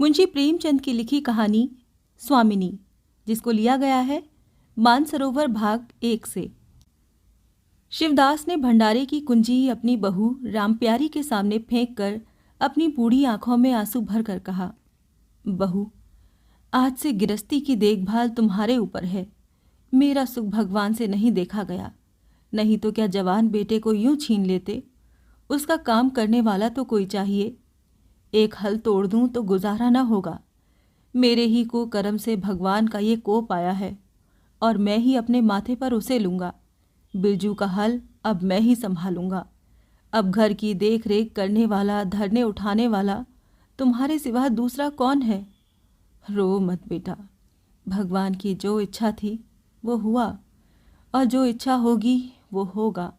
मुंशी प्रेमचंद की लिखी कहानी स्वामिनी, जिसको लिया गया है मानसरोवर भाग 1 से। शिवदास ने भंडारे की कुंजी अपनी बहू रामप्यारी के सामने फेंक कर अपनी बूढ़ी आंखों में आंसू भर कर कहा, बहू, आज से गिरस्ती की देखभाल तुम्हारे ऊपर है। मेरा सुख भगवान से नहीं देखा गया, नहीं तो क्या जवान बेटे को यूं छीन लेते। उसका काम करने वाला तो कोई चाहिए। एक हल तोड़ दूं तो गुजारा न होगा। मेरे ही को कर्म से भगवान का ये कोप आया है और मैं ही अपने माथे पर उसे लूँगा। बिरजू का हल अब मैं ही संभालूंगा। अब घर की देख रेख करने वाला, धरने उठाने वाला तुम्हारे सिवा दूसरा कौन है। रो मत बेटा, भगवान की जो इच्छा थी वो हुआ और जो इच्छा होगी वो होगा।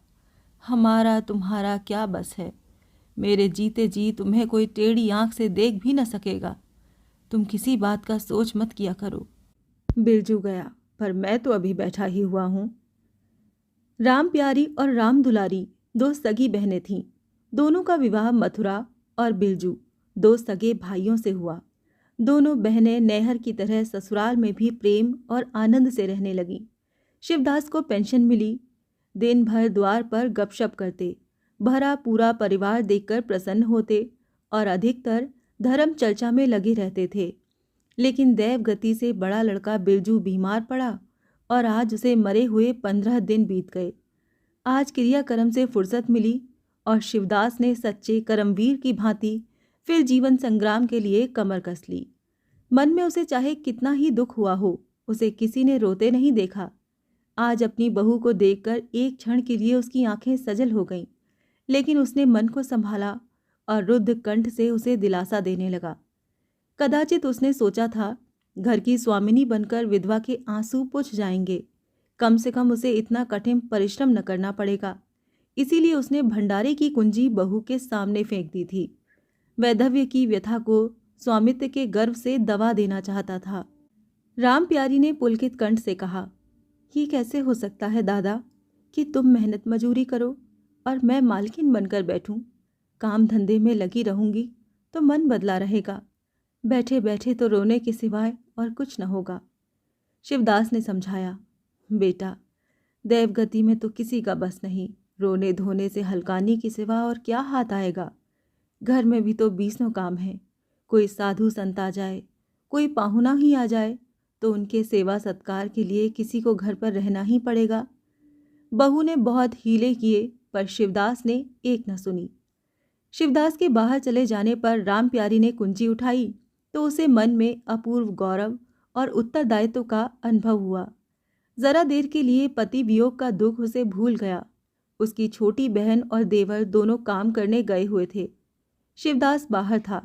हमारा तुम्हारा क्या बस है। मेरे जीते जी तुम्हें कोई टेढ़ी आंख से देख भी न सकेगा। तुम किसी बात का सोच मत किया करो। बिरजू गया, पर मैं तो अभी बैठा ही हुआ हूँ। राम प्यारी और राम दुलारी दो सगी बहनें थीं। दोनों का विवाह मथुरा और बिरजू दो सगे भाइयों से हुआ। दोनों बहनें नहर की तरह ससुराल में भी प्रेम और आनंद से रहने लगीं। शिवदास को पेंशन मिली। दिन भर द्वार पर गपशप करते, भरा पूरा परिवार देखकर प्रसन्न होते और अधिकतर धर्म चर्चा में लगे रहते थे। लेकिन दैव गति से बड़ा लड़का बिरजू बीमार पड़ा और आज उसे मरे हुए 15 दिन बीत गए। आज क्रियाकर्म से फुर्सत मिली और शिवदास ने सच्चे कर्मवीर की भांति फिर जीवन संग्राम के लिए कमर कस ली। मन में उसे चाहे कितना ही दुख हुआ हो, उसे किसी ने रोते नहीं देखा। आज अपनी बहू को देखकर एक क्षण के लिए उसकी आंखें सजल हो गईं, लेकिन उसने मन को संभाला और रुद्ध कंठ से उसे दिलासा देने लगा। कदाचित उसने सोचा था, घर की स्वामिनी बनकर विधवा के आंसू पुछ जाएंगे, कम से कम उसे इतना कठिन परिश्रम न करना पड़ेगा। इसीलिए उसने भंडारे की कुंजी बहू के सामने फेंक दी थी। वैधव्य की व्यथा को स्वामित्व के गर्व से दबा देना चाहता था। राम प्यारी ने पुलकित कंठ से कहा, ये कैसे हो सकता है दादा कि तुम मेहनत मजूरी करो और मैं मालकिन बनकर बैठूं। काम धंधे में लगी रहूंगी तो मन बदला रहेगा। बैठे बैठे तो रोने के सिवाय और कुछ न होगा। शिवदास ने समझाया, बेटा, दैवगति में तो किसी का बस नहीं। रोने धोने से हलकानी के सिवा और क्या हाथ आएगा। घर में भी तो 20 काम हैं। कोई साधु संत आ जाए, कोई पाहुना ही आ जाए तो उनके सेवा सत्कार के लिए किसी को घर पर रहना ही पड़ेगा। बहू ने बहुत हीले किए, पर शिवदास ने एक न सुनी। शिवदास के बाहर चले जाने पर राम प्यारी ने कुंजी उठाई तो उसे मन में अपूर्व गौरव और उत्तरदायित्व का अनुभव हुआ। जरा देर के लिए पति वियोग का दुख उसे भूल गया। उसकी छोटी बहन और देवर दोनों काम करने गए हुए थे। शिवदास बाहर था।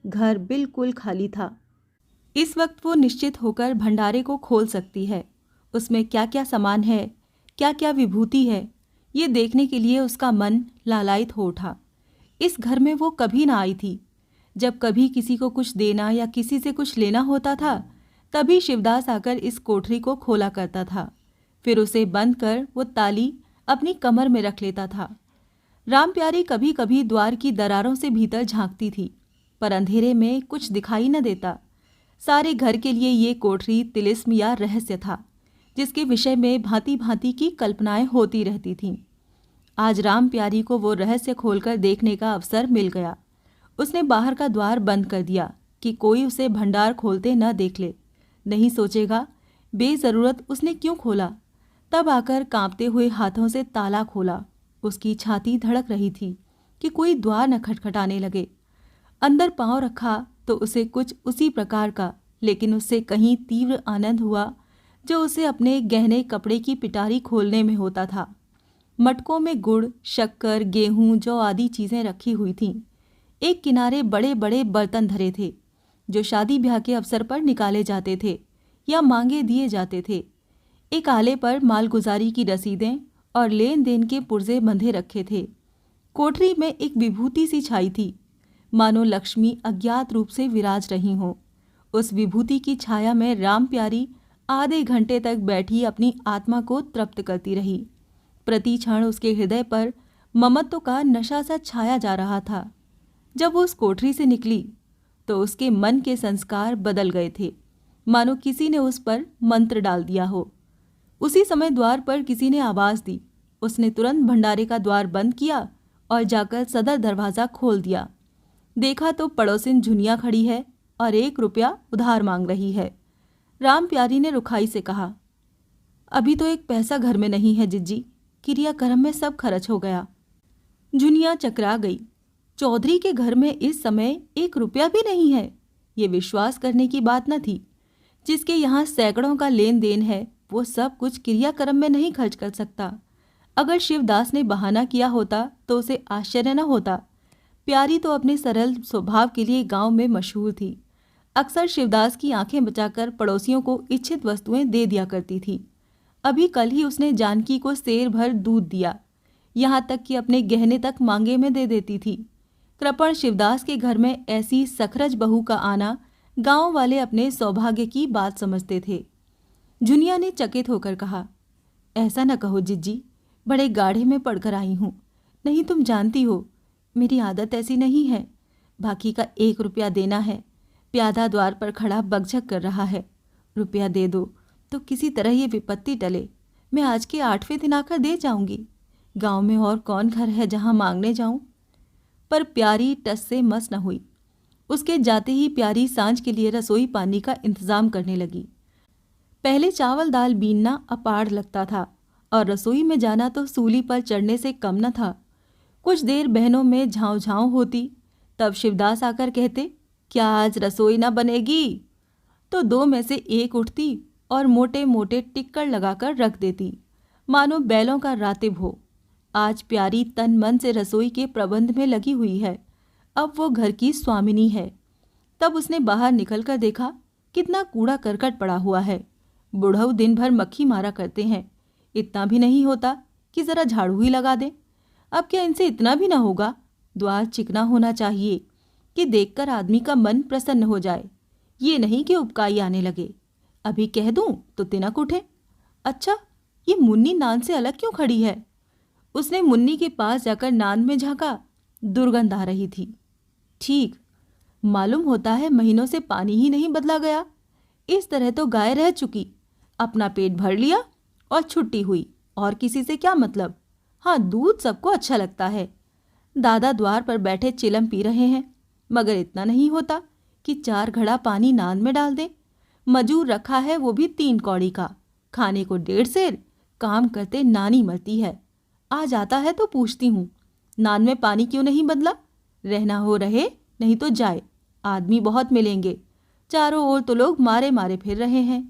घर बिल्कुल खाली था। इस वक्त वो निश्चित होकर भंडारे को खोल सकती है। उसमें क्या क्या सामान है, क्या क्या विभूति है, ये देखने के लिए उसका मन लालायित हो उठा। इस घर में वो कभी ना आई थी। जब कभी किसी को कुछ देना या किसी से कुछ लेना होता था, तभी शिवदास आकर इस कोठरी को खोला करता था। फिर उसे बंद कर वो ताली अपनी कमर में रख लेता था। राम प्यारी कभी कभी द्वार की दरारों से भीतर झांकती थी, पर अंधेरे में कुछ दिखाई न देता। सारे घर के लिए ये कोठरी तिलिस्म या रहस्य था, जिसके विषय में भांति भांति की कल्पनाएं होती रहती थीं। आज राम प्यारी को वो रहस्य खोलकर देखने का अवसर मिल गया। उसने बाहर का द्वार बंद कर दिया कि कोई उसे भंडार खोलते न देख ले। नहीं सोचेगा बेजरूरत उसने क्यों खोला। तब आकर कांपते हुए हाथों से ताला खोला। उसकी छाती धड़क रही थी कि कोई द्वार न खटखटाने लगे। अंदर पांव रखा तो उसे कुछ उसी प्रकार का, लेकिन उससे कहीं तीव्र आनंद हुआ जो उसे अपने गहने कपड़े की पिटारी खोलने में होता था। मटकों में गुड़, शक्कर, गेहूं, जौ आदि चीज़ें रखी हुई थीं। एक किनारे बड़े बड़े बर्तन धरे थे, जो शादी ब्याह के अवसर पर निकाले जाते थे या मांगे दिए जाते थे। एक आले पर मालगुजारी की रसीदें और लेन देन के पुर्जे बंधे रखे थे। कोठरी में एक विभूति सी छाई थी, मानो लक्ष्मी अज्ञात रूप से विराज रही हों। उस विभूति की छाया में राम प्यारी आधे घंटे तक बैठी अपनी आत्मा को तृप्त करती रही। प्रति क्षण उसके हृदय पर ममत्व का नशा सा छाया जा रहा था। जब वो उस कोठरी से निकली, तो उसके मन के संस्कार बदल गए थे, मानो किसी ने उस पर मंत्र डाल दिया हो। उसी समय द्वार पर किसी ने आवाज दी। उसने तुरंत भंडारे का द्वार बंद किया और जाकर सदर दरवाजा खोल दिया। देखा तो पड़ोसिन झुनिया खड़ी है और 1 रुपया उधार मांग रही है। राम प्यारी ने रुखाई से कहा, अभी तो 1 पैसा घर में नहीं है जिज्जी, क्रियाक्रम में सब खर्च हो गया। झुनिया चकरा गई। चौधरी के घर में इस समय 1 रुपया भी नहीं है, ये विश्वास करने की बात न थी। जिसके यहाँ सैकड़ों का लेन देन है वो सब कुछ क्रियाक्रम में नहीं खर्च कर सकता। अगर शिवदास ने बहाना किया होता तो उसे आश्चर्य न होता। प्यारी तो अपने सरल स्वभाव के लिए गांव में मशहूर थी। अक्सर शिवदास की आंखें बचाकर पड़ोसियों को इच्छित वस्तुएं दे दिया करती थी। अभी कल ही उसने जानकी को सेर भर दूध दिया, यहाँ तक कि अपने गहने तक मांगे में दे देती थी। कृपण शिवदास के घर में ऐसी सखरज बहू का आना गांव वाले अपने सौभाग्य की बात समझते थे। झुनिया ने चकित होकर कहा, ऐसा न कहो जिज्जी, बड़े गाढ़े में पड़कर आई हूँ। नहीं तुम जानती हो मेरी आदत ऐसी नहीं है। बाकी का 1 रुपया देना है। प्यादा द्वार पर खड़ा बकझक कर रहा है। रुपया दे दो तो किसी तरह ये विपत्ति टले। मैं आज के 8वें दिन आकर दे जाऊंगी। गांव में और कौन घर है जहां मांगने जाऊं। पर प्यारी टस से मस न हुई। उसके जाते ही प्यारी सांझ के लिए रसोई पानी का इंतजाम करने लगी। पहले चावल दाल बीनना अपार लगता था और रसोई में जाना तो सूली पर चढ़ने से कम न था। कुछ देर बहनों में झाँव झाँव होती, तब शिवदास आकर कहते, क्या आज रसोई न बनेगी? तो 2 में से 1 उठती और मोटे मोटे टिक्कर लगाकर रख देती, मानो बैलों का रातिब हो। आज प्यारी तन मन से रसोई के प्रबंध में लगी हुई है। अब वो घर की स्वामिनी है। तब उसने बाहर निकलकर देखा कितना कूड़ा करकट पड़ा हुआ है। बुढ़ऊ दिन भर मक्खी मारा करते हैं, इतना भी नहीं होता कि जरा झाड़ू ही लगा दें। अब क्या इनसे इतना भी ना होगा? द्वार चिकना होना चाहिए कि देखकर आदमी का मन प्रसन्न हो जाए, ये नहीं कि उपकाई आने लगे। अभी कह दूं तो तिनक उठे। अच्छा, ये मुन्नी नान से अलग क्यों खड़ी है? उसने मुन्नी के पास जाकर नान में झांका, दुर्गंध आ रही थी। ठीक, मालूम होता है महीनों से पानी ही नहीं बदला गया। इस तरह तो गाय रह चुकी, अपना पेट भर लिया और छुट्टी हुई, और किसी से क्या मतलब। हाँ, दूध सबको अच्छा लगता है। दादा द्वार पर बैठे चिलम पी रहे हैं, मगर इतना नहीं होता कि 4 घड़ा पानी नान में डाल दे। मजूर रखा है वो भी 3 कौड़ी का, खाने को 1.5 सेर, काम करते नानी मरती है। आ जाता है तो पूछती हूँ, नान में पानी क्यों नहीं बदला? रहना हो रहे, नहीं तो जाए। आदमी बहुत मिलेंगे, चारों ओर तो लोग मारे मारे फिर रहे हैं।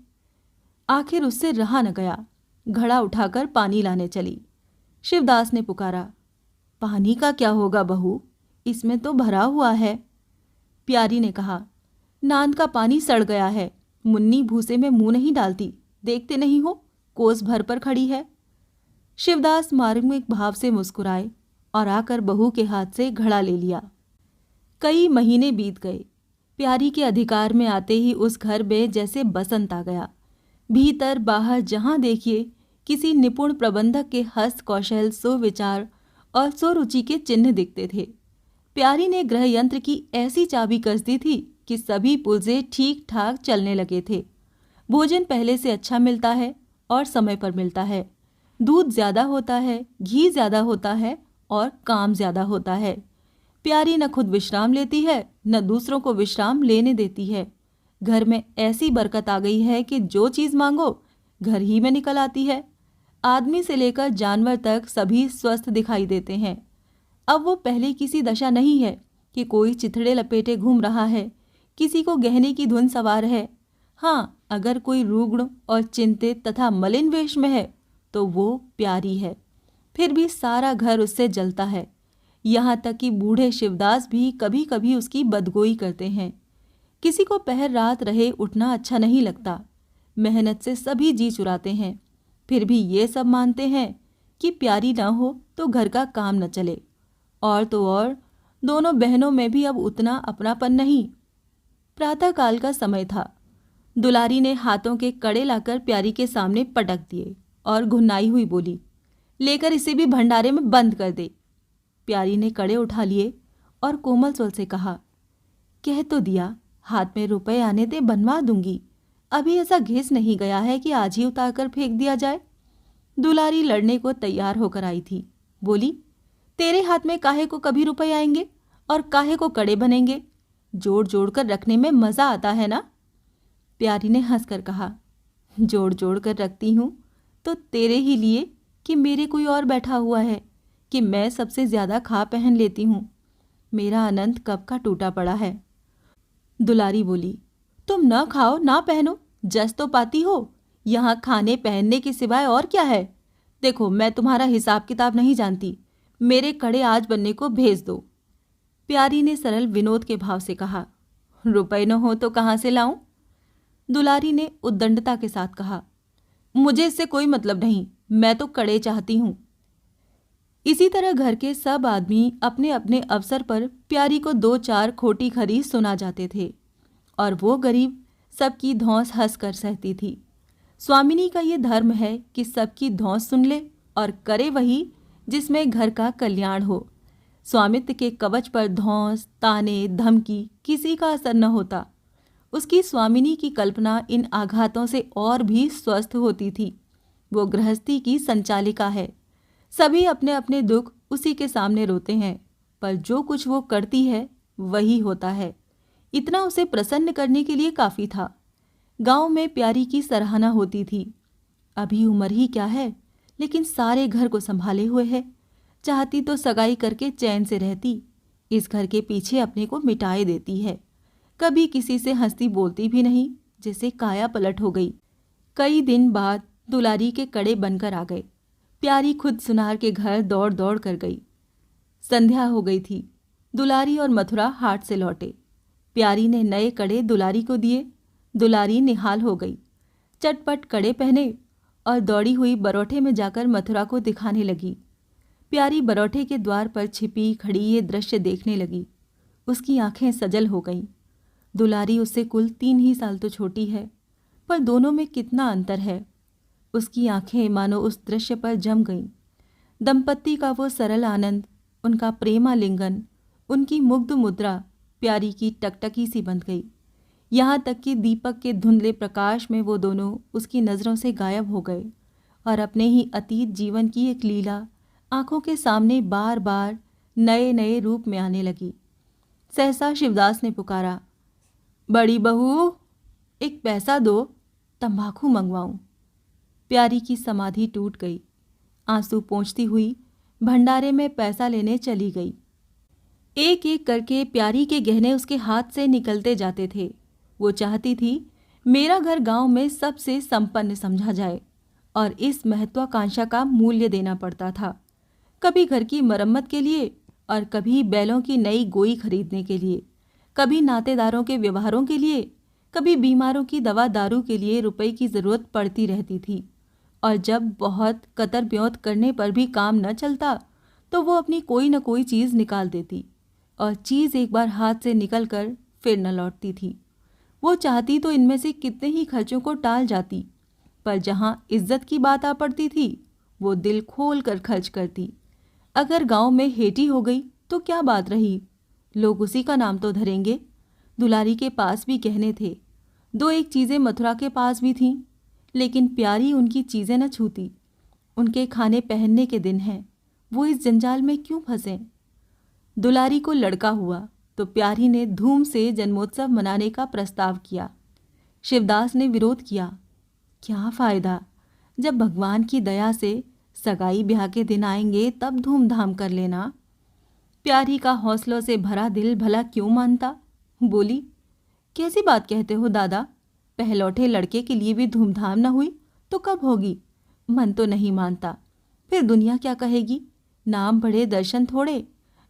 आखिर उससे रहा न गया, घड़ा उठाकर पानी लाने चली। शिवदास ने पुकारा, पानी का क्या होगा बहू, इसमें तो भरा हुआ है। प्यारी ने कहा, नान का पानी सड़ गया है। मुन्नी भूसे में मुंह नहीं डालती, देखते नहीं हो, कोस भर पर खड़ी है। शिवदास मार्मिक भाव से मुस्कुराए और आकर बहू के हाथ से घड़ा ले लिया। कई महीने बीत गए। प्यारी के अधिकार में आते ही उस घर में जैसे बसंत आ गया। भीतर बाहर जहां देखिए किसी निपुण प्रबंधक के हस्त कौशल, सुविचार और सुरुचि के चिन्ह दिखते थे। प्यारी ने गृह यंत्र की ऐसी चाबी कस दी थी कि सभी पुर्जे ठीक ठाक चलने लगे थे। भोजन पहले से अच्छा मिलता है और समय पर मिलता है। दूध ज़्यादा होता है, घी ज़्यादा होता है और काम ज़्यादा होता है। प्यारी न खुद विश्राम लेती है, न दूसरों को विश्राम लेने देती है। घर में ऐसी बरकत आ गई है कि जो चीज़ मांगो घर ही में निकल आती है। आदमी से लेकर जानवर तक सभी स्वस्थ दिखाई देते हैं। अब वो पहले किसी दशा नहीं है कि कोई चिथड़े लपेटे घूम रहा है, किसी को गहने की धुन सवार है। हाँ, अगर कोई रुग्ण और चिंतित तथा मलिन वेश में है तो वो प्यारी है। फिर भी सारा घर उससे जलता है। यहाँ तक कि बूढ़े शिवदास भी कभी कभी उसकी बदगोई करते हैं। किसी को पहर रात रहे उठना अच्छा नहीं लगता। मेहनत से सभी जी चुराते हैं, फिर भी ये सब मानते हैं कि प्यारी ना हो तो घर का काम न चले। और तो और दोनों बहनों में भी अब उतना अपनापन नहीं। प्रातःकाल का समय था। दुलारी ने हाथों के कड़े लाकर प्यारी के सामने पटक दिए और घुनाई हुई बोली, लेकर इसे भी भंडारे में बंद कर दे। प्यारी ने कड़े उठा लिए और कोमल स्वर से कहा, कह तो दिया, हाथ में रुपए आने दे, बनवा दूंगी। अभी ऐसा घिस नहीं गया है कि आज ही उतार कर फेंक दिया जाए। दुलारी लड़ने को तैयार होकर आई थी। बोली, तेरे हाथ में काहे को कभी रुपए आएंगे और काहे को कड़े बनेंगे? जोड़ जोड़ कर रखने में मजा आता है ना? प्यारी ने हंसकर कहा, जोड़ जोड़ कर रखती हूँ तो तेरे ही लिए कि मेरे कोई और बैठा हुआ है कि मैं सबसे ज्यादा खा पहन लेती हूँ। मेरा आनंद कब का टूटा पड़ा है। दुलारी बोली, तुम न खाओ ना पहनो, जस तो पाती हो। यहाँ खाने पहनने के सिवाय और क्या है? देखो, मैं तुम्हारा हिसाब किताब नहीं जानती। मेरे कड़े आज बनने को भेज दो। प्यारी ने सरल विनोद के भाव से कहा। रुपए न हो तो कहाँ से लाऊं? दुलारी ने उद्दंडता के साथ कहा, मुझे इससे कोई मतलब नहीं, मैं तो कड़े चाहती हूं। इसी तरह घर के सब आदमी अपने अपने अवसर पर प्यारी को 2-4 खोटी खरी सुना जाते थे और वो गरीब सबकी धौंस हंस कर सहती थी। स्वामिनी का ये धर्म है कि सबकी धौंस सुन ले और करे वही जिसमें घर का कल्याण हो। स्वामित्व के कवच पर धौंस, ताने, धमकी किसी का असर न होता। उसकी स्वामिनी की कल्पना इन आघातों से और भी स्वस्थ होती थी। वो गृहस्थी की संचालिका है। सभी अपने अपने दुख उसी के सामने रोते हैं, पर जो कुछ वो करती है वही होता है। इतना उसे प्रसन्न करने के लिए काफ़ी था। गांव में प्यारी की सराहना होती थी। अभी उम्र ही क्या है, लेकिन सारे घर को संभाले हुए है। चाहती तो सगाई करके चैन से रहती, इस घर के पीछे अपने को मिटाए देती है। कभी किसी से हंसती बोलती भी नहीं, जैसे काया पलट हो गई। कई दिन बाद दुलारी के कड़े बनकर आ गए। प्यारी खुद सुनार के घर दौड़ दौड़ कर गई। संध्या हो गई थी। दुलारी और मथुरा हाट से लौटे। प्यारी ने नए कड़े दुलारी को दिए। दुलारी निहाल हो गई। चटपट कड़े पहने और दौड़ी हुई बरौठे में जाकर मथुरा को दिखाने लगी। प्यारी बरौठे के द्वार पर छिपी खड़ी ये दृश्य देखने लगी। उसकी आंखें सजल हो गईं। दुलारी उससे कुल 3 ही साल तो छोटी है, पर दोनों में कितना अंतर है। उसकी आंखें मानो उस दृश्य पर जम गईं। दंपत्ति का वो सरल आनंद, उनका प्रेमालिंगन, उनकी मुग्ध मुद्रा प्यारी की टकटकी सी बंध गई। यहाँ तक कि दीपक के धुंधले प्रकाश में वो दोनों उसकी नज़रों से गायब हो गए और अपने ही अतीत जीवन की एक लीला आंखों के सामने बार बार नए नए रूप में आने लगी। सहसा शिवदास ने पुकारा, बड़ी बहू, एक पैसा दो, तंबाकू मंगवाऊं। प्यारी की समाधि टूट गई। आंसू पोंछती हुई भंडारे में पैसा लेने चली गई। एक एक करके प्यारी के गहने उसके हाथ से निकलते जाते थे। वो चाहती थी मेरा घर गांव में सबसे संपन्न समझा जाए और इस महत्वाकांक्षा का मूल्य देना पड़ता था। कभी घर की मरम्मत के लिए और कभी बैलों की नई गोई खरीदने के लिए, कभी नातेदारों के व्यवहारों के लिए, कभी बीमारों की दवा दारू के लिए रुपए की ज़रूरत पड़ती रहती थी। और जब बहुत कतर ब्योत करने पर भी काम न चलता तो वो अपनी कोई न कोई चीज़ निकाल देती और चीज़ एक बार हाथ से निकल कर फिर न लौटती थी। वो चाहती तो इनमें से कितने ही खर्चों को टाल जाती, पर जहाँ इज्जत की बात आ पड़ती थी वो दिल खोल कर खर्च करती। अगर गांव में हेटी हो गई तो क्या बात रही, लोग उसी का नाम तो धरेंगे। दुलारी के पास भी गहने थे। 2-1 चीज़ें मथुरा के पास भी थीं, लेकिन प्यारी उनकी चीज़ें न छूती। उनके खाने पहनने के दिन हैं, वो इस जंजाल में क्यों फंसें? दुलारी को लड़का हुआ तो प्यारी ने धूम से जन्मोत्सव मनाने का प्रस्ताव किया। शिवदास ने विरोध किया। क्या फ़ायदा, जब भगवान की दया से सगाई ब्याह के दिन आएंगे तब धूमधाम कर लेना। प्यारी का हौसलों से भरा दिल भला क्यों मानता। बोली, कैसी बात कहते हो दादा, पहलौठे लड़के के लिए भी धूमधाम न हुई तो कब होगी? मन तो नहीं मानता, फिर दुनिया क्या कहेगी? नाम बड़े दर्शन थोड़े।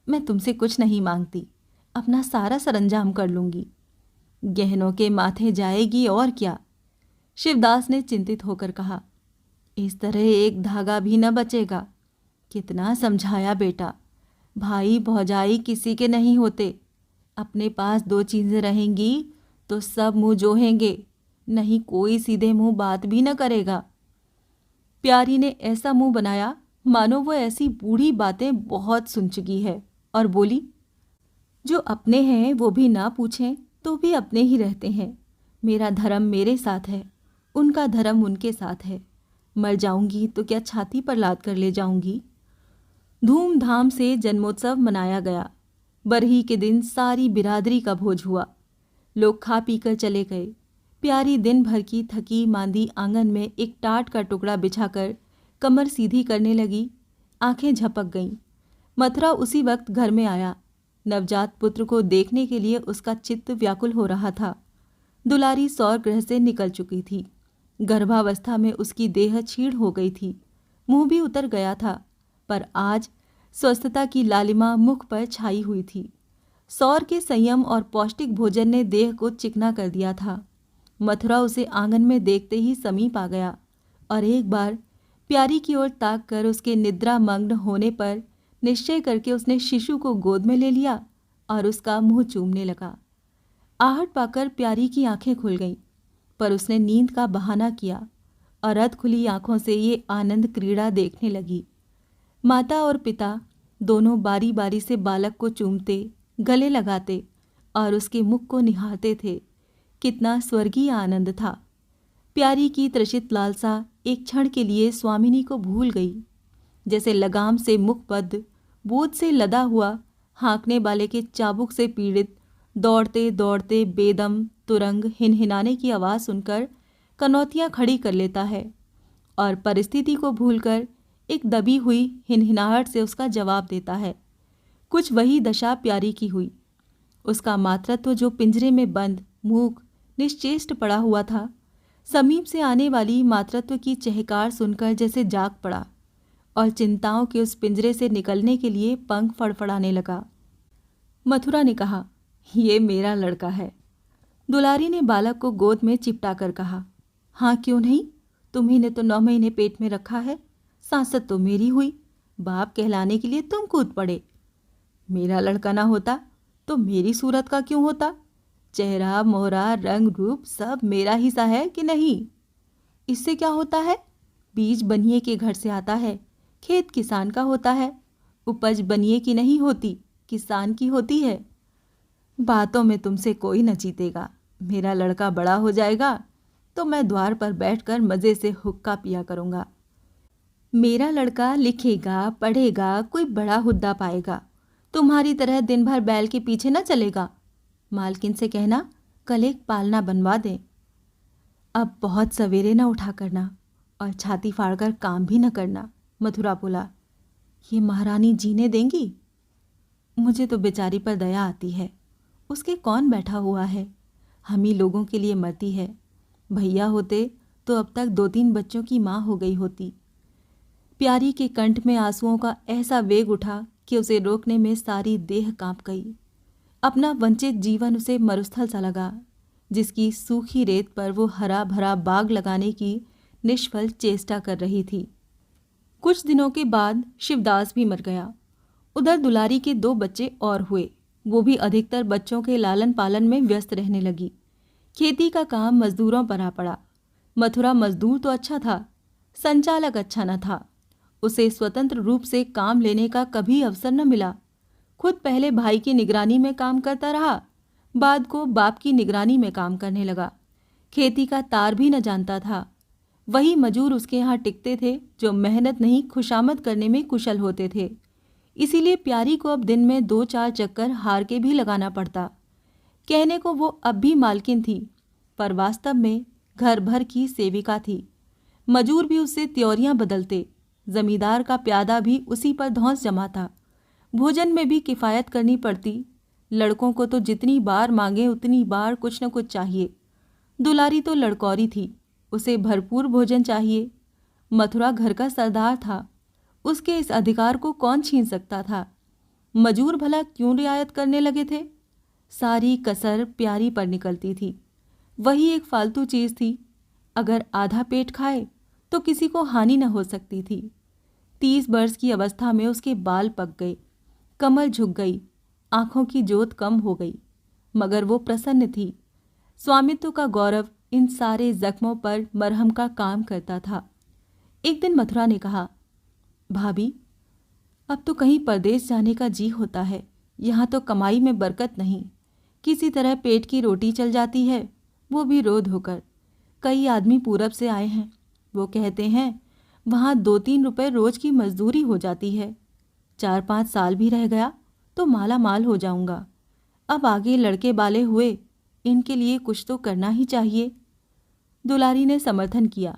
मैं तुमसे कुछ नहीं मांगती, अपना सारा सरंजाम कर लूंगी। गहनों के माथे जाएगी और क्या? शिवदास ने चिंतित होकर कहा, इस तरह एक धागा भी न बचेगा। कितना समझाया बेटा, भाई भौजाई किसी के नहीं होते। अपने पास 2 चीज़ें रहेंगी तो सब मुंह जोहेंगे, नहीं कोई सीधे मुंह बात भी न करेगा। प्यारी ने ऐसा मुंह बनाया मानो वो ऐसी बूढ़ी बातें बहुत सुन चुकी है और बोली, जो अपने हैं वो भी ना पूछें तो भी अपने ही रहते हैं। मेरा धर्म मेरे साथ है, उनका धर्म उनके साथ है। मर जाऊंगी तो क्या छाती पर लाद कर ले जाऊंगी। धूमधाम से जन्मोत्सव मनाया गया। बरही के दिन सारी बिरादरी का भोज हुआ। लोग खा पी कर चले गए। प्यारी दिन भर की थकी मांदी आंगन में एक टाट का टुकड़ा बिछाकर कमर सीधी करने लगी। आंखें झपक गईं। मथुरा उसी वक्त घर में आया। नवजात पुत्र को देखने के लिए उसका चित्त व्याकुल हो रहा था। दुलारी सौर गृह से निकल चुकी थी। गर्भावस्था में उसकी देह क्षीण हो गई थी। मुंह भी उतर गया था, पर आज स्वस्थता की लालिमा मुख पर छाई हुई थी। सौर के संयम और पौष्टिक भोजन ने देह को चिकना कर दिया था। मथुरा उसे आंगन में देखते ही समीप आ गया और एक बार प्यारी की ओर ताक कर उसके निद्रा मग्न होने पर निश्चय करके उसने शिशु को गोद में ले लिया और उसका मुंह चूमने लगा। आहट पाकर प्यारी की आंखें खुल गईं, पर उसने नींद का बहाना किया और अध खुली आंखों से ये आनंद क्रीड़ा देखने लगी। माता और पिता दोनों बारी बारी से बालक को चूमते, गले लगाते और उसके मुख को निहारते थे। कितना स्वर्गीय आनंद था। प्यारी की त्रसित लालसा एक क्षण के लिए स्वामिनी को भूल गई। जैसे लगाम से मुखबद्ध, बोझ से लदा हुआ, हाँकने वाले के चाबुक से पीड़ित, दौड़ते दौड़ते बेदम तुरंग हिनहिनाने की आवाज़ सुनकर कनौतियाँ खड़ी कर लेता है और परिस्थिति को भूलकर एक दबी हुई हिनहिनाहट से उसका जवाब देता है। कुछ वही दशा प्यारी की हुई। उसका मातृत्व जो पिंजरे में बंद, मूक, निश्चेष्ट पड़ा हुआ था, समीप से आने वाली मातृत्व की चहकार सुनकर जैसे जाग पड़ा और चिंताओं के उस पिंजरे से निकलने के लिए पंख फड़फड़ाने लगा। मथुरा ने कहा, ये मेरा लड़का है। दुलारी ने बालक को गोद में चिपटा कर कहा, हाँ क्यों नहीं, तुम्ही ने तो 9 महीने पेट में रखा है। सांसत तो मेरी हुई, बाप कहलाने के लिए तुम कूद पड़े। मेरा लड़का ना होता तो मेरी सूरत का क्यों होता? चेहरा मोहरा रंग रूप सब मेरा हिस्सा है कि नहीं? इससे क्या होता है? बीज बनिए के घर से आता है, खेत किसान का होता है, उपज बनिए की नहीं होती, किसान की होती है। बातों में तुमसे कोई न जीतेगा। मेरा लड़का बड़ा हो जाएगा तो मैं द्वार पर बैठकर मज़े से हुक्का पिया करूँगा। मेरा लड़का लिखेगा, पढ़ेगा, कोई बड़ा हुद्दा पाएगा। तुम्हारी तरह दिन भर बैल के पीछे न चलेगा। मालकिन से कहना कल एक पालना बनवा दें। अब बहुत सवेरे न उठा करना और छाती फाड़कर काम भी न करना। मथुरा बोला, ये महारानी जीने देंगी? मुझे तो बेचारी पर दया आती है। उसके कौन बैठा हुआ है, हम ही लोगों के लिए मरती है। भैया होते तो अब तक 2-3 बच्चों की माँ हो गई होती। प्यारी के कंठ में आंसुओं का ऐसा वेग उठा कि उसे रोकने में सारी देह कांप गई। अपना वंचित जीवन उसे मरुस्थल सा लगा, जिसकी सूखी रेत पर वो हरा भरा बाग लगाने की निष्फल चेष्टा कर रही थी। कुछ दिनों के बाद शिवदास भी मर गया। उधर दुलारी के 2 बच्चे और हुए। वो भी अधिकतर बच्चों के लालन पालन में व्यस्त रहने लगी। खेती का काम मजदूरों पर आ पड़ा। मथुरा मजदूर तो अच्छा था, संचालक अच्छा न था। उसे स्वतंत्र रूप से काम लेने का कभी अवसर न मिला। खुद पहले भाई की निगरानी में काम करता रहा, बाद को बाप की निगरानी में काम करने लगा। खेती का तार भी न जानता था। वही मजूर उसके यहाँ टिकते थे जो मेहनत नहीं खुशामद करने में कुशल होते थे। इसीलिए प्यारी को अब दिन में 2-4 चक्कर हार के भी लगाना पड़ता। कहने को वो अब भी मालकिन थी, पर वास्तव में घर भर की सेविका थी। मजूर भी उससे त्योरियां बदलते। जमींदार का प्यादा भी उसी पर धौंस जमाता। भोजन में भी किफ़ायत करनी पड़ती। लड़कों को तो जितनी बार मांगे उतनी बार कुछ न कुछ चाहिए। दुलारी तो लड़कौरी थी, उसे भरपूर भोजन चाहिए। मथुरा घर का सरदार था, उसके इस अधिकार को कौन छीन सकता था? मजूर भला क्यों रियायत करने लगे थे? सारी कसर प्यारी पर निकलती थी। वही एक फालतू चीज़ थी। अगर आधा पेट खाए तो किसी को हानि न हो सकती थी। 30 वर्ष की अवस्था में उसके बाल पक गए, कमर झुक गई, आंखों की जोत कम हो गई, मगर वो प्रसन्न थी। स्वामित्व का गौरव इन सारे जख्मों पर मरहम का काम करता था। एक दिन मथुरा ने कहा, भाभी अब तो कहीं परदेश जाने का जी होता है, यहाँ तो कमाई में बरकत नहीं, किसी तरह पेट की रोटी चल जाती है, वो भी रोध होकर। कई आदमी पूरब से आए हैं, वो कहते हैं वहाँ 2-3 रुपए रोज की मजदूरी हो जाती है। 4-5 साल भी रह गया तो माला माल हो जाऊंगा। अब आगे लड़के बाले हुए, इनके लिए कुछ तो करना ही चाहिए। दुलारी ने समर्थन किया।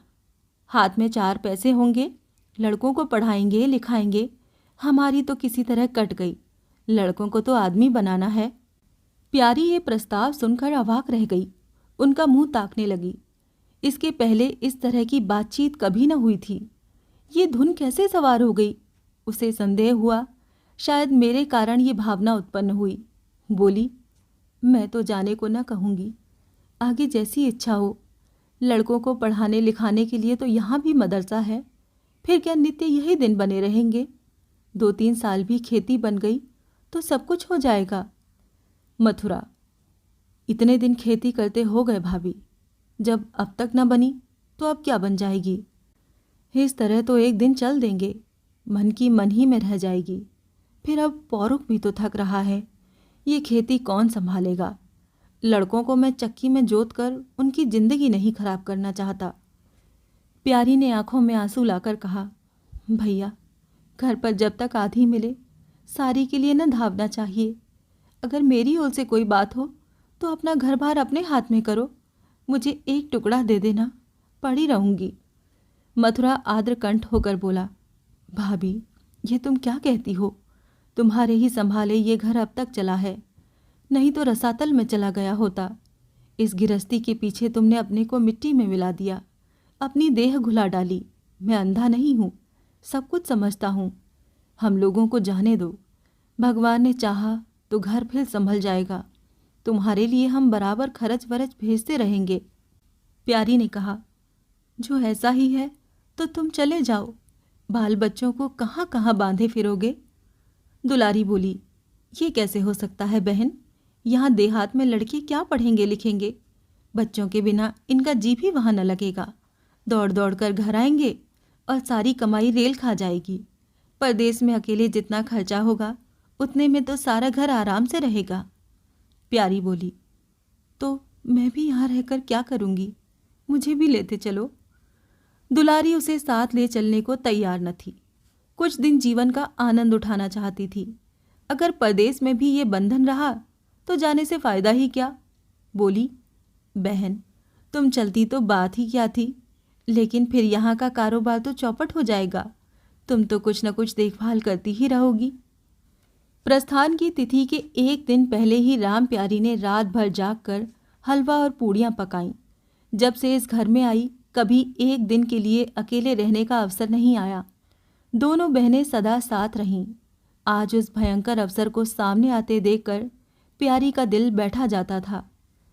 हाथ में 4 पैसे होंगे, लड़कों को पढ़ाएंगे लिखाएंगे, हमारी तो किसी तरह कट गई, लड़कों को तो आदमी बनाना है। प्यारी ये प्रस्ताव सुनकर अवाक रह गई, उनका मुंह ताकने लगी। इसके पहले इस तरह की बातचीत कभी न हुई थी। ये धुन कैसे सवार हो गई? उसे संदेह हुआ, शायद मेरे कारण ये भावना उत्पन्न हुई। बोली, मैं तो जाने को न कहूँगी, आगे जैसी इच्छा हो। लड़कों को पढ़ाने लिखाने के लिए तो यहाँ भी मदरसा है, फिर क्या नित्य यही दिन बने रहेंगे? 2-3 साल भी खेती बन गई तो सब कुछ हो जाएगा। मथुरा, इतने दिन खेती करते हो गए भाभी, जब अब तक न बनी तो अब क्या बन जाएगी? इस तरह तो एक दिन चल देंगे, मन की मन ही में रह जाएगी। फिर अब पौरुख भी तो थक रहा है, ये खेती कौन संभालेगा? लड़कों को मैं चक्की में जोत कर उनकी जिंदगी नहीं खराब करना चाहता। प्यारी ने आंखों में आंसू लाकर कहा, भैया, घर पर जब तक आधी मिले सारी के लिए न धावना चाहिए। अगर मेरी ओर से कोई बात हो तो अपना घर बार अपने हाथ में करो, मुझे एक टुकड़ा दे देना, पड़ी रहूंगी। मथुरा आर्द्र कंठ होकर बोला, भाभी, ये तुम क्या कहती हो? तुम्हारे ही संभाले ये घर अब तक चला है, नहीं तो रसातल में चला गया होता। इस गिरस्ती के पीछे तुमने अपने को मिट्टी में मिला दिया, अपनी देह घुला डाली। मैं अंधा नहीं हूँ, सब कुछ समझता हूँ। हम लोगों को जाने दो, भगवान ने चाहा तो घर फिर संभल जाएगा। तुम्हारे लिए हम बराबर खर्च वरच भेजते रहेंगे। प्यारी ने कहा, जो ऐसा ही है तो तुम चले जाओ, बाल बच्चों को कहाँ कहाँ बांधे फिरोगे? दुलारी बोली, ये कैसे हो सकता है बहन? यहाँ देहात में लड़के क्या पढ़ेंगे लिखेंगे? बच्चों के बिना इनका जी भी वहाँ न लगेगा। दौड़ दौड़ कर घर आएंगे और सारी कमाई रेल खा जाएगी। परदेश में अकेले जितना खर्चा होगा उतने में तो सारा घर आराम से रहेगा। प्यारी बोली, तो मैं भी यहाँ रहकर क्या करूँगी? मुझे भी लेते चलो। दुलारी उसे साथ ले चलने को तैयार न थी। कुछ दिन जीवन का आनंद उठाना चाहती थी। अगर परदेश में भी ये बंधन रहा तो जाने से फायदा ही क्या? बोली, बहन, तुम चलती तो बात ही क्या थी, लेकिन फिर यहाँ का कारोबार तो चौपट हो जाएगा। तुम तो कुछ न कुछ देखभाल करती ही रहोगी। प्रस्थान की तिथि के एक दिन पहले ही राम प्यारी ने रात भर जागकर हलवा और पूड़ियाँ पकाईं। जब से इस घर में आई, कभी एक दिन के लिए अकेले रहने का अवसर नहीं आया। दोनों बहनें सदा साथ रहीं। आज उस भयंकर अवसर को सामने आते देखकर प्यारी का दिल बैठा जाता था।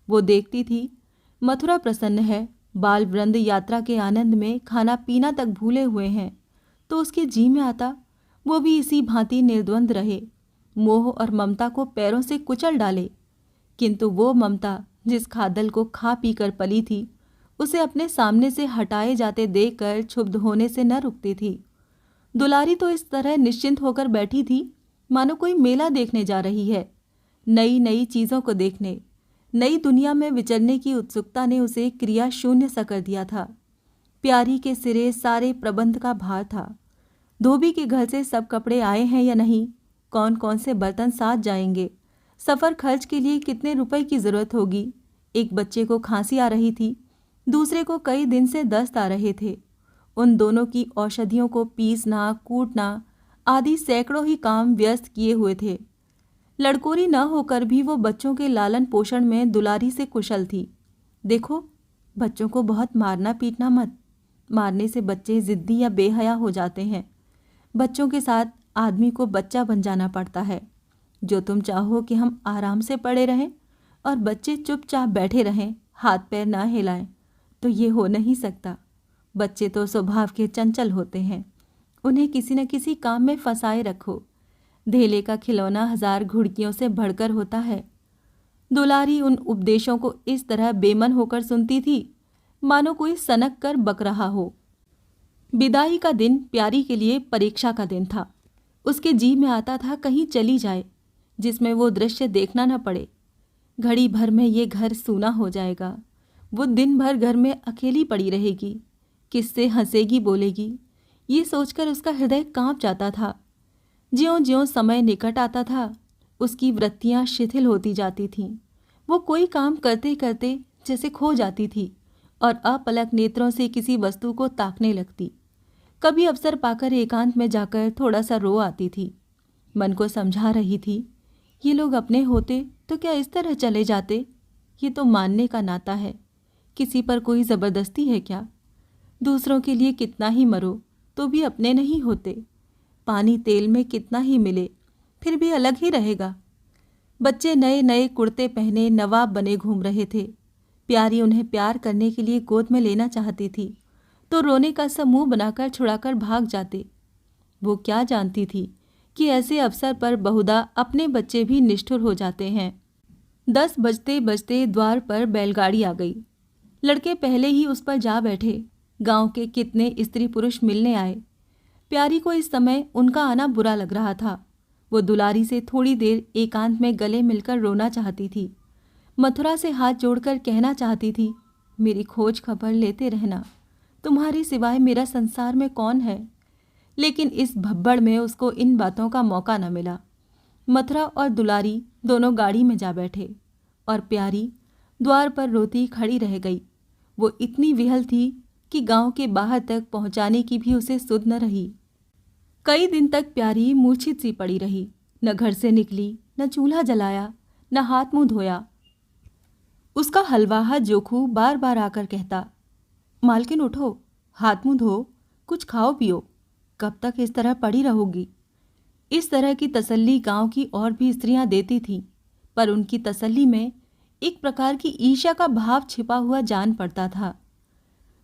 वो देखती थी, मथुरा प्रसन्न है, बाल वृंद यात्रा के आनंद में खाना पीना तक भूले हुए हैं, तो उसके जी में आता वो भी इसी भांति निर्द्वंद रहे, मोह और ममता को पैरों से कुचल डाले। किंतु वो ममता जिस खादल को खा पी कर पली थी, उसे अपने सामने से हटाए जाते देखकर क्षुब्ध होने से न रुकती थी। दुलारी तो इस तरह निश्चिंत होकर बैठी थी मानो कोई मेला देखने जा रही है। नई नई चीज़ों को देखने, नई दुनिया में विचरने की उत्सुकता ने उसे क्रिया शून्य सा कर दिया था। प्यारी के सिरे सारे प्रबंध का भार था। धोबी के घर से सब कपड़े आए हैं या नहीं, कौन कौन से बर्तन साथ जाएंगे, सफ़र खर्च के लिए कितने रुपए की ज़रूरत होगी। एक बच्चे को खांसी आ रही थी, दूसरे को कई दिन से दस्त आ रहे थे। उन दोनों की औषधियों को पीसना, कूटना आदि सैकड़ों ही काम व्यस्त किए हुए थे। लड़कोरी न होकर भी वो बच्चों के लालन पोषण में दुलारी से कुशल थी। देखो, बच्चों को बहुत मारना पीटना मत, मारने से बच्चे ज़िद्दी या बेहया हो जाते हैं। बच्चों के साथ आदमी को बच्चा बन जाना पड़ता है। जो तुम चाहो कि हम आराम से पड़े रहें और बच्चे चुपचाप बैठे रहें, हाथ पैर ना हिलाएं, तो ये हो नहीं सकता। बच्चे तो स्वभाव के चंचल होते हैं, उन्हें किसी न किसी काम में फंसाए रखो। धेले का खिलौना 1000 घुड़कियों से बढ़कर होता है। दुलारी उन उपदेशों को इस तरह बेमन होकर सुनती थी मानो कोई सनक कर बक रहा हो। विदाई का दिन प्यारी के लिए परीक्षा का दिन था। उसके जी में आता था कहीं चली जाए, जिसमें वो दृश्य देखना न पड़े। घड़ी भर में ये घर सूना हो जाएगा। वो दिन भर घर में अकेली पड़ी रहेगी, किससे हंसेगी बोलेगी, ये सोचकर उसका हृदय कांप जाता था। ज्यों-ज्यों समय निकट आता था, उसकी वृत्तियां शिथिल होती जाती थीं। वो कोई काम करते करते जैसे खो जाती थी और अपलक नेत्रों से किसी वस्तु को ताकने लगती। कभी अवसर पाकर एकांत में जाकर थोड़ा सा रो आती थी। मन को समझा रही थी, ये लोग अपने होते तो क्या इस तरह चले जाते? ये तो मानने का नाता है, किसी पर कोई ज़बरदस्ती है क्या? दूसरों के लिए कितना ही मरो तो भी अपने नहीं होते। पानी तेल में कितना ही मिले फिर भी अलग ही रहेगा। बच्चे नए नए कुर्ते पहने नवाब बने घूम रहे थे। प्यारी उन्हें प्यार करने के लिए गोद में लेना चाहती थी तो रोने का सा मुंह बनाकर छुड़ाकर भाग जाते। वो क्या जानती थी कि ऐसे अवसर पर बहुधा अपने बच्चे भी निष्ठुर हो जाते हैं। 10 बजते बजते द्वार पर बैलगाड़ी आ गई। लड़के पहले ही उस पर जा बैठे। गांव के कितने स्त्री पुरुष मिलने आए। प्यारी को इस समय उनका आना बुरा लग रहा था। वो दुलारी से थोड़ी देर एकांत में गले मिलकर रोना चाहती थी। मथुरा से हाथ जोड़कर कहना चाहती थी, मेरी खोज खबर लेते रहना, तुम्हारे सिवाय मेरा संसार में कौन है। लेकिन इस भब्बड़ में उसको इन बातों का मौका न मिला। मथुरा और दुलारी दोनों गाड़ी में जा बैठे और प्यारी द्वार पर रोती खड़ी रह गई। वो इतनी विहल थी कि गांव के बाहर तक पहुंचाने की भी उसे सुध न रही। कई दिन तक प्यारी मूर्छित सी पड़ी रही। न घर से निकली, न चूल्हा जलाया, न हाथ मुंह धोया। उसका हलवाहा जोखू बार बार आकर कहता, मालकिन उठो, हाथ मुंह धो, कुछ खाओ पियो, कब तक इस तरह पड़ी रहोगी। इस तरह की तसल्ली गांव की और भी स्त्रियां देती थीं, पर उनकी तसल्ली में एक प्रकार की ईर्ष्या का भाव छिपा हुआ जान पड़ता था।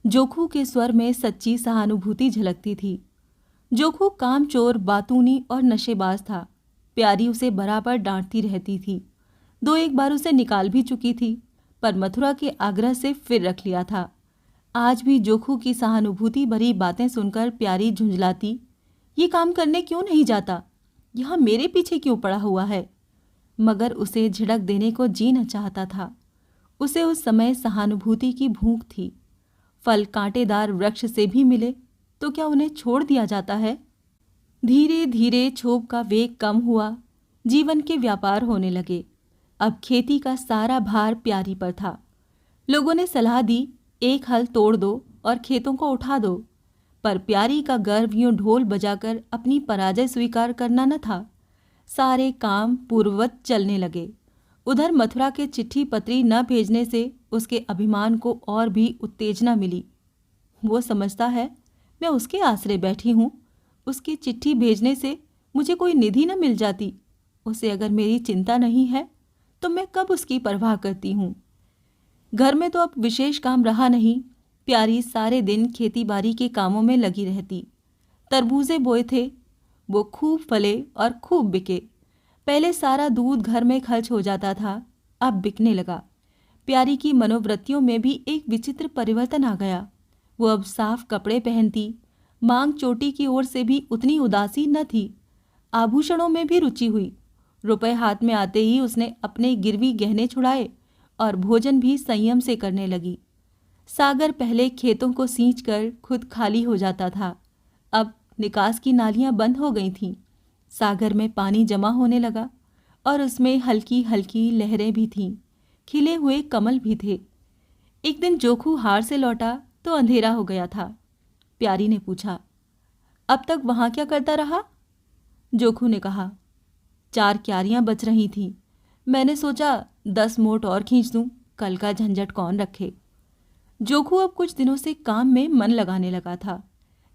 जोखू के स्वर में सच्ची सहानुभूति झलकती थी। जोखू कामचोर, बातूनी और नशेबाज था। प्यारी उसे बराबर डांटती रहती थी। 2-1 बार उसे निकाल भी चुकी थी, पर मथुरा के आग्रह से फिर रख लिया था। आज भी जोखू की सहानुभूति भरी बातें सुनकर प्यारी झुंझलाती, ये काम करने क्यों नहीं जाता, यहाँ मेरे पीछे क्यों पड़ा हुआ है। मगर उसे झिड़क देने को जी न चाहता था। उसे उस समय सहानुभूति की भूख थी। फल कांटेदार वृक्ष से भी मिले तो क्या उन्हें छोड़ दिया जाता है। धीरे धीरे क्षोभ का वेग कम हुआ। जीवन के व्यापार होने लगे। अब खेती का सारा भार प्यारी पर था। लोगों ने सलाह दी, एक हल तोड़ दो और खेतों को उठा दो, पर प्यारी का गर्व यूं ढोल बजाकर अपनी पराजय स्वीकार करना न था। सारे काम पूर्ववत चलने लगे। उधर मथुरा के चिट्ठी पत्री न भेजने से उसके अभिमान को और भी उत्तेजना मिली। वो समझता है मैं उसके आसरे बैठी हूँ, उसकी चिट्ठी भेजने से मुझे कोई निधि न मिल जाती। उसे अगर मेरी चिंता नहीं है तो मैं कब उसकी परवाह करती हूँ। घर में तो अब विशेष काम रहा नहीं। प्यारी सारे दिन खेती बाड़ी के कामों में लगी रहती। तरबूजे बोए थे, वो खूब फले और खूब बिके। पहले सारा दूध घर में खर्च हो जाता था, अब बिकने लगा। प्यारी की मनोवृत्तियों में भी एक विचित्र परिवर्तन आ गया। वो अब साफ कपड़े पहनती, मांग चोटी की ओर से भी उतनी उदासी न थी। आभूषणों में भी रुचि हुई। रुपए हाथ में आते ही उसने अपने गिरवी गहने छुड़ाए और भोजन भी संयम से करने लगी। सागर पहले खेतों को सींच कर खुद खाली हो जाता था, अब निकास की नालियां बंद हो गई थीं। सागर में पानी जमा होने लगा और उसमें हल्की हल्की लहरें भी थीं। खिले हुए कमल भी थे। एक दिन जोखू हार से लौटा तो अंधेरा हो गया था। प्यारी ने पूछा, अब तक वहां क्या करता रहा? जोखू ने कहा, 4 क्यारियां बच रही थीं। मैंने सोचा 10 मोट और खींच दूं, कल का झंझट कौन रखे। जोखू अब कुछ दिनों से काम में मन लगाने लगा था।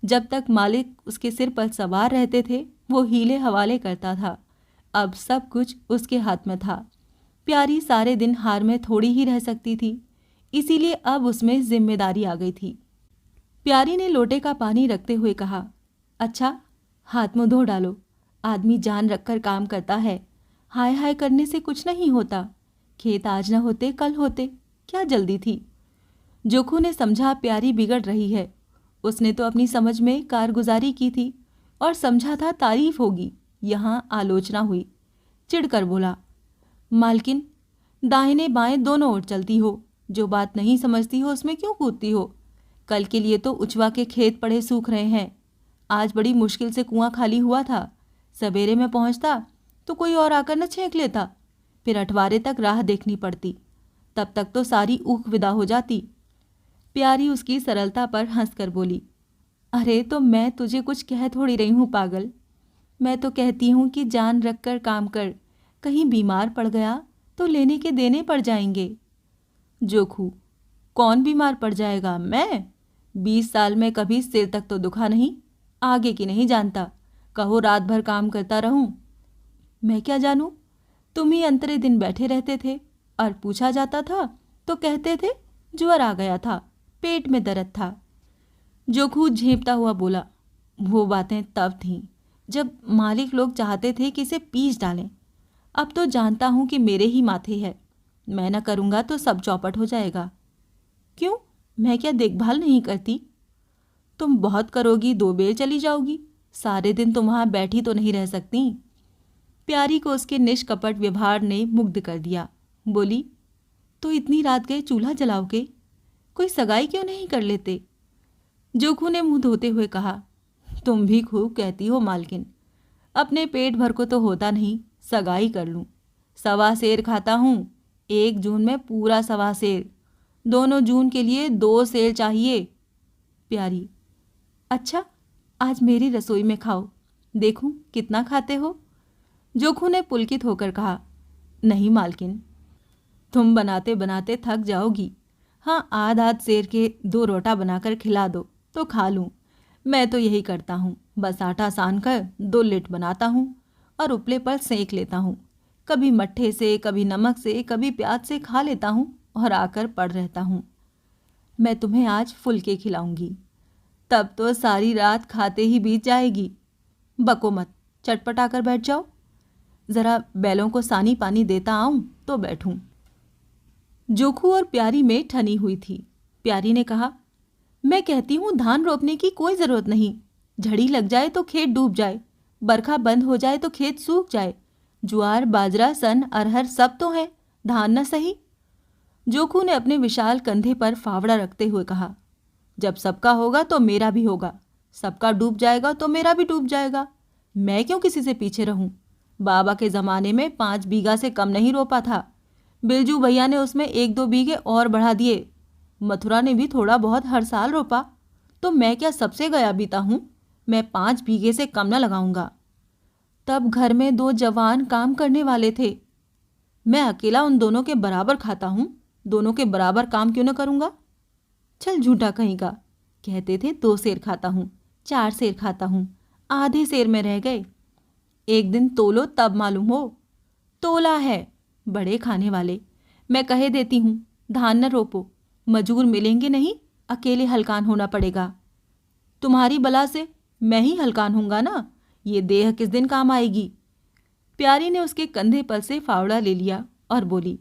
जब तक मालिक उसके सिर पर सवार रहते थे वो हीले हवाले करता था। अब सब कुछ उसके हाथ में था। प्यारी सारे दिन हार में थोड़ी ही रह सकती थी, इसीलिए अब उसमें जिम्मेदारी आ गई थी। प्यारी ने लोटे का पानी रखते हुए कहा, अच्छा हाथ मुंह धो डालो, आदमी जान रखकर काम करता है, हाय हाय करने से कुछ नहीं होता। खेत आज न होते कल होते, क्या जल्दी थी। जोखू ने समझा प्यारी बिगड़ रही है। उसने तो अपनी समझ में कारगुजारी की थी और समझा था तारीफ होगी, यहाँ आलोचना हुई। चिढ़कर बोला, मालकिन, दाहिने बाएं दोनों ओर चलती हो, जो बात नहीं समझती हो उसमें क्यों कूदती हो? कल के लिए तो उचवा के खेत पड़े सूख रहे हैं। आज बड़ी मुश्किल से कुआं खाली हुआ था। सवेरे में पहुंचता तो कोई और आकर न छेंक लेता, फिर अठवारे तक राह देखनी पड़ती। तब तक तो सारी ऊख विदा हो जाती। प्यारी उसकी सरलता पर हंसकर बोली, अरे तो मैं तुझे कुछ कह थोड़ी रही हूँ पागल। मैं तो कहती हूँ कि जान रख कर काम कर, कहीं बीमार पड़ गया तो लेने के देने पड़ जाएंगे। जोखू, कौन बीमार पड़ जाएगा? मैं 20 साल में कभी सिर तक तो दुखा नहीं, आगे की नहीं जानता। कहो रात भर काम करता रहूं। मैं क्या जानूं? तुम ही अंतरे दिन बैठे रहते थे और पूछा जाता था तो कहते थे ज्वर आ गया था, पेट में दर्द था। जोखू झेंपता हुआ बोला, वो बातें तब थीं जब मालिक लोग चाहते थे कि इसे पीस डालें। अब तो जानता हूं कि मेरे ही माथे है। मैं न करूंगा तो सब चौपट हो जाएगा। क्यों, मैं क्या देखभाल नहीं करती? तुम बहुत करोगी, 2 बेर चली जाओगी। सारे दिन तुम वहां बैठी तो नहीं रह सकती। प्यारी को उसके निष्कपट व्यवहार ने मुग्ध कर दिया। बोली, तो इतनी रात गए चूल्हा जलाओगे? कोई सगाई क्यों नहीं कर लेते? जोखू ने मुंह धोते हुए कहा, तुम भी खूब कहती हो मालकिन। अपने पेट भर को तो होता नहीं, सगाई कर लूं। 1.25 सेर खाता हूं, 1 जून में पूरा 1.25 सेर। दोनों जून के लिए 2 सेर चाहिए। प्यारी, अच्छा, आज मेरी रसोई में खाओ, देखूं कितना खाते हो। जोखू ने पुलकित होकर कहा, नहीं मालकिन, तुम बनाते बनाते थक जाओगी। हाँ, आध सेर के 2 रोटा बनाकर खिला दो तो खा लूं। मैं तो यही करता हूँ, बस आटा सान कर 2 लिट बनाता हूँ और उपले पर सेंक लेता हूँ। कभी मट्ठे से, कभी नमक से, कभी प्याज से खा लेता हूँ और आकर पड़ रहता हूँ। मैं तुम्हें आज फुलके खिलाऊंगी, तब तो सारी रात खाते ही बीत जाएगी। बको मत, चटपट आकर बैठ जाओ। जरा बैलों को सानी पानी देता आऊं तो बैठूं। जोखू और प्यारी में ठनी हुई थी। प्यारी ने कहा, मैं कहती हूं धान रोपने की कोई जरूरत नहीं। झड़ी लग जाए तो खेत डूब जाए, बरखा बंद हो जाए तो खेत सूख जाए। ज्वार, बाजरा, सन, अरहर सब तो है, धान न सही। जोखू ने अपने विशाल कंधे पर फावड़ा रखते हुए कहा, जब सबका होगा तो मेरा भी होगा। सबका डूब जाएगा तो मेरा भी डूब जाएगा। मैं क्यों किसी से पीछे रहूं? बाबा के ज़माने में 5 बीघा से कम नहीं रोपा था। बिरजू भैया ने उसमें 1-2 बीघे और बढ़ा दिए। मथुरा ने भी थोड़ा बहुत हर साल रोपा। तो मैं क्या सबसे गया बीता हूं? मैं 5 बीघे से कम न लगाऊंगा। तब घर में 2 जवान काम करने वाले थे। मैं अकेला उन दोनों के बराबर खाता हूं, दोनों के बराबर काम क्यों न करूंगा? चल झूठा कहीं का। कहते थे 2 सेर खाता हूं, 4 सेर खाता हूं, आधे सेर में रह गए। एक दिन तोलो तब मालूम हो। तोला है, बड़े खाने वाले। मैं कहे देती हूं, धान न रोपो, मजूर मिलेंगे नहीं, अकेले हलकान होना पड़ेगा। तुम्हारी बला से मैं ही हलकान होऊंगा ना, ये देह किस दिन काम आएगी। प्यारी ने उसके कंधे पर से फावड़ा ले लिया और बोली,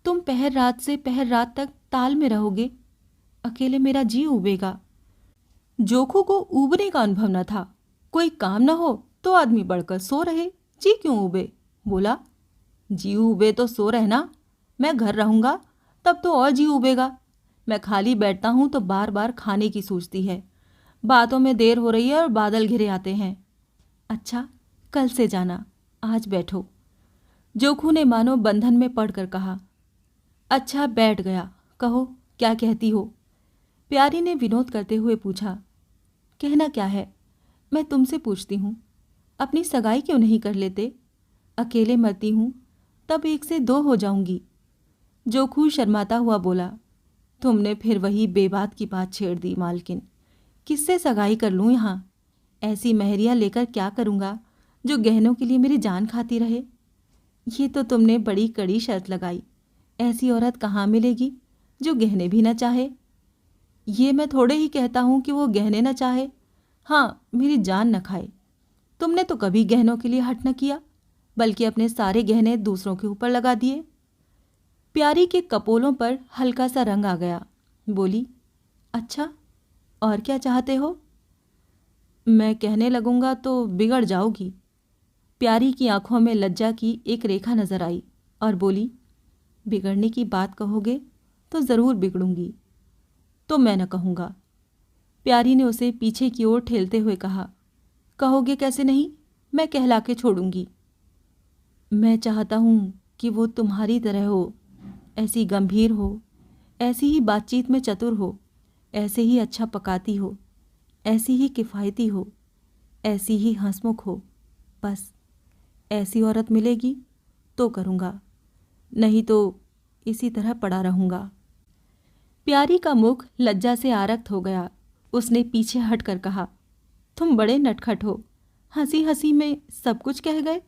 तुम पहर रात से पहर रात तक ताल में रहोगे, अकेले मेरा जी उबेगा। जोखू को ऊबने का अनुभव न था। कोई काम न हो तो आदमी बढ़कर सो रहे, जी क्यों उबे? बोला, जी उबे तो सो रहना, मैं घर रहूंगा तब तो और जी उबेगा। मैं खाली बैठता हूं तो बार बार खाने की सूझती है। बातों में देर हो रही है और बादल घिरे आते हैं। अच्छा, कल से जाना, आज बैठो। जोखू ने मानो बंधन में पड़कर कहा। अच्छा, बैठ गया, कहो क्या कहती हो? प्यारी ने विनोद करते हुए पूछा। कहना क्या है, मैं तुमसे पूछती हूँ, अपनी सगाई क्यों नहीं कर लेते? अकेले मरती हूँ तब 1 से 2 हो जाऊंगी। जोखू शर्माता हुआ बोला, तुमने फिर वही बेबात की बात छेड़ दी मालकिन। किससे सगाई कर लूँ यहाँ? ऐसी महरिया लेकर क्या करूँगा जो गहनों के लिए मेरी जान खाती रहे? ये तो तुमने बड़ी कड़ी शर्त लगाई। ऐसी औरत कहाँ मिलेगी जो गहने भी न चाहे? ये मैं थोड़े ही कहता हूँ कि वो गहने न चाहे, हाँ, मेरी जान न खाए। तुमने तो कभी गहनों के लिए हट न किया, बल्कि अपने सारे गहने दूसरों के ऊपर लगा दिए। प्यारी के कपोलों पर हल्का सा रंग आ गया। बोली, अच्छा, और क्या चाहते हो? मैं कहने लगूंगा तो बिगड़ जाओगी। प्यारी की आंखों में लज्जा की एक रेखा नजर आई और बोली, बिगड़ने की बात कहोगे तो ज़रूर बिगड़ूंगी। तो मैं न कहूँगा। प्यारी ने उसे पीछे की ओर ठेलते हुए कहा, कहोगे कैसे नहीं, मैं कहला के छोड़ूंगी। मैं चाहता हूँ कि वो तुम्हारी तरह हो, ऐसी गंभीर हो, ऐसी ही बातचीत में चतुर हो, ऐसे ही अच्छा पकाती हो, ऐसी ही किफ़ायती हो, ऐसी ही हंसमुख हो। बस ऐसी औरत मिलेगी तो करूँगा, नहीं तो इसी तरह पड़ा रहूँगा। प्यारी का मुख लज्जा से आरक्त हो गया। उसने पीछे हटकर कहा, तुम बड़े नटखट हो, हंसी हंसी में सब कुछ कह गए।